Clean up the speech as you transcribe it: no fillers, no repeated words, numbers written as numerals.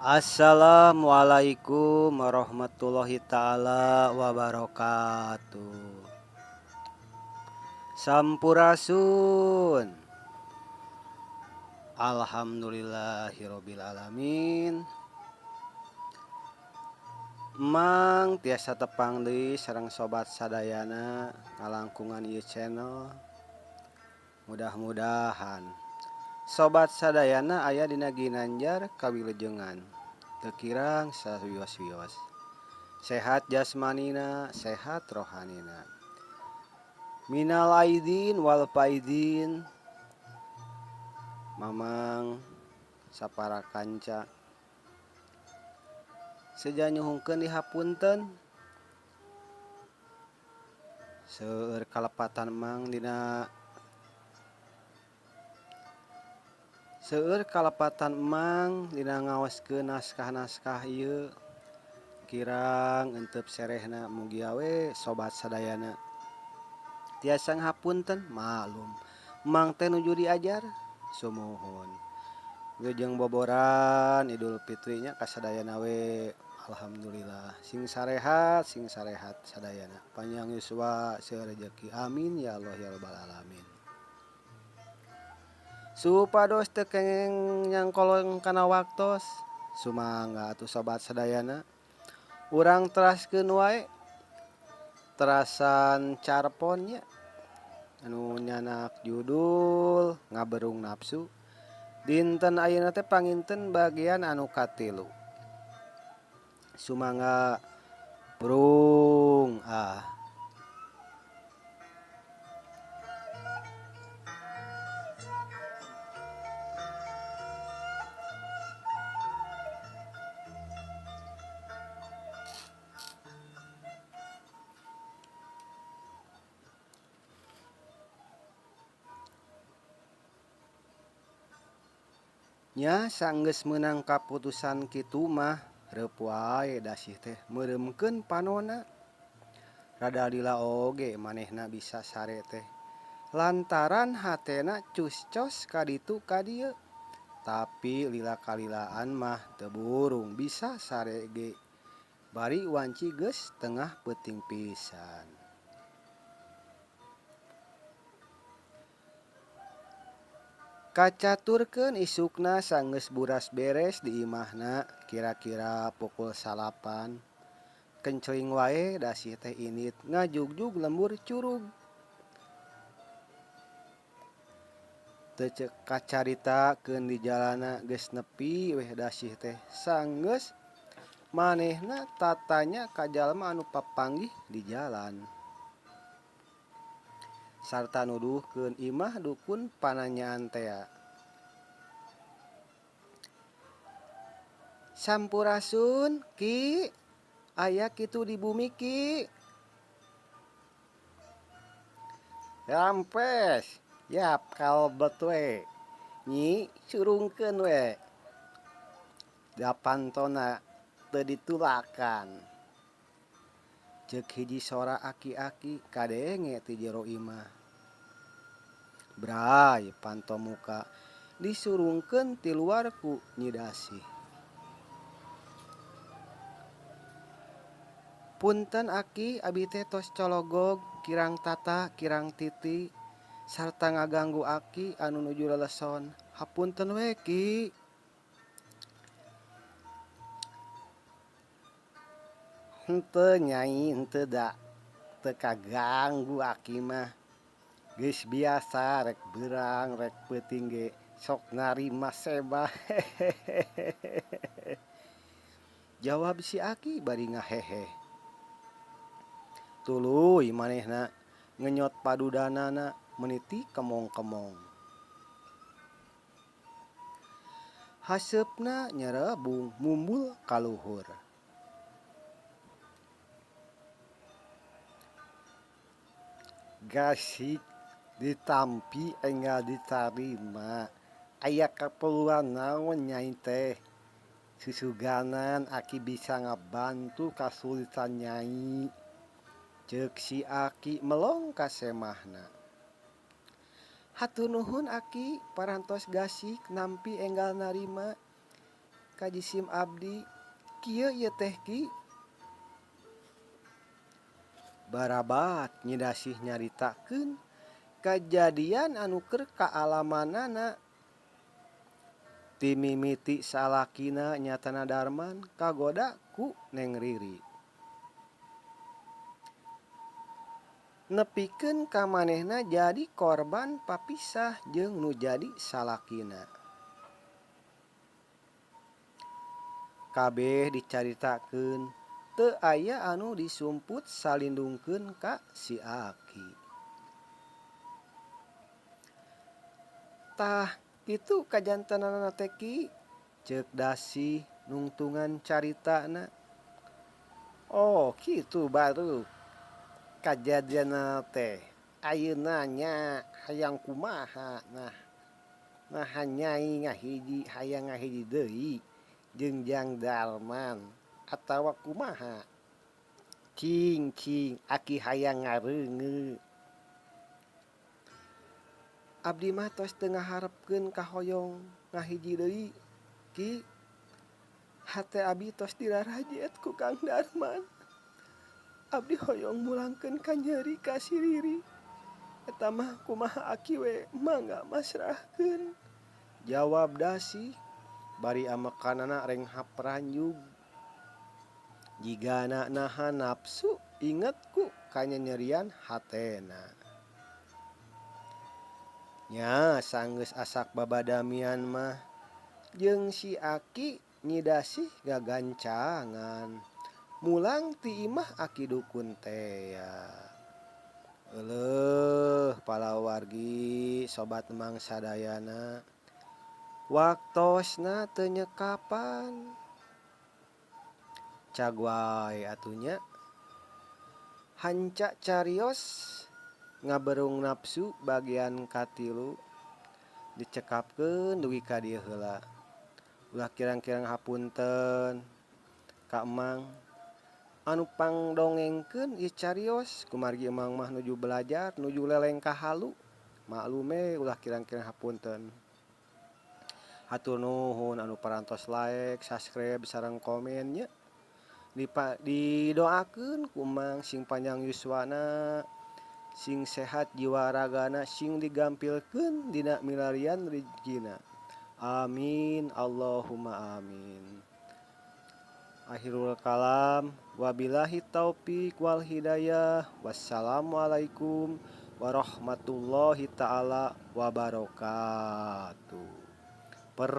Assalamualaikum warahmatullahi taala wabarakatuh. Sampurasun. Alhamdulillahirabbil alamin. Mang tiasa tepang deui sareng sobat sadayana ngalangkungan ieu channel. Mudah-mudahan sobat sadayana aya dina ginanjar kawilujengan. Teu kirang sawios-wios. Sehat jasmanina, sehat rohanina. Minal aidin wal faidin. Mamang sapara kanca seja nyuhungkeun dihapunten seueur kalepatan mang dina ngaoskeun naskah-naskah ieu kirang euteup serehna mugi awe sobat sadayana tiasa ngahapunten maklum mang teh nuju diajar sumuhun wilujeng boboran Idul Fitrinya kasadayana we alhamdulillah sing sarehat sadayana panjang yuswa seueur rejeki amin ya Allah ya rabbal alamin. Supados teu kengeng nyangkolong kana waktos sumangga atuh sobat sadayana urang teraskeun wae terasan carpon nya anu nyanak judul ngaberung nafsu. Dinten ayeuna teh panginten bagian anu katilu. Sumangga burung nya sanggeus meunang kaputusan kitu mah reup wae dasih teh meureumkeun panonna. Rada lila oge manehna bisa sare teh lantaran hatena cuscos ka ditu ka dieu. Tapi lila kalilaan mah teu burung bisa sare ge bari wanci geus tengah peuting pisan. Kacaturkeun isukna sanggeus buras beres di imahna kira-kira pukul 8. Kencring wae dasih teh init ngajugjug lembur curug. Teu ceuk kacaritakeun di jalana geus nepi weh dasih teh sanggeus manehna tatanya ka jalma anu papanggih di jalan. Sarta nuduhkeun imah dukun pananyaan tea. Sampurasun Ki, aya kitu di bumi Ki. Rampes, yap kalbet we. Nyi surungkeun we. Dapantona teu ditulakan. Ceuk hiji sora aki-aki kadenge ti jero imah. Bray panto muka disurungkeun ti luar ku Nyi Dasih. Punten Aki, abi teh tos cologog, kirang tata, kirang titi, sarta ngaganggu Aki anu nuju leleson. Hapunten we Ki. Henteu Nyai, henteu da. Teu kaganggu Aki mah. Geus biasa rek beurang rek peuting ge sok narima sebah. Jawab si Aki bari ngahehe. Tuluy manehna ngenyot padudanana meniti kemong-kemong. Haseupna nyerebung mumbul ka luhur. Gasik ditampi enggal ditarima. Aya kaperluan naon Nyai teh? Susuganan Aki bisa ngabantu kasulitan Nyai. Ceuk si Aki melong ka semahna. Hatur nuhun Aki parantos gasik nampi enggal narima. ka jisim abdi kieu ieu teh Ki barabat nyidasih nyaritakeun kajadian anu keur kaalamanana ti mimiti salakina nyatana Darman kagoda ku Neng Riri nepikeun ka manehna jadi korban papisah jeung nu jadi salakina kabeh dicaritakeun teu aya anu disumput salindungkeun ka si Aki tah itu kajantanana teh Ki ceuk Dasih nungtungan caritana oh kitu baru kajadianna teh ayeuna nya hayang kumaha nah Nyai ngahiji hayang ngahiji deui jeung Jang Darman atawa kumaha cing Aki hayang ngareungeut abdi mah tos teu ngaharepkeun kahoyong ngahiji deui Ki hate abdi tos dirarajet ku Kang Darman abdi hoyong mulangkeun ka nyeuri ka si Riri eta mah kumaha Aki we mangga masrahkeun jawab Dasih bari amekanana reng hapranjug jigana nahan nafsu inget ku kanyerian hatena nya sanggeus asak babadamian mah jeung si Aki Nyi Dasih gagancangan mulang ti imah Aki dukun teh ya euleuh palawargi sobat emang sadayana waktosna teu nyekapan cag wae atunya hanca carios ngaberung nafsu bagian katilu dicekapkeun dugi ka dieu heula ulah kirang-kirang hapunten ka emang anu pangdongengkeun ieu carios kumargi emang mah nuju belajar nuju leleng ka halu maklume ulah kirang-kirang hapunten hatur nuhun anu parantos like, subscribe sareng komen nya didoakeun ku mang sing panjang yuswana sing sehat jiwa ragana sing digampilkeun dina milarian rezekina amin Allahumma amin akhirul kalam wabillahi taufik wal hidayah wassalamualaikum warahmatullahi taala wabarakatuh per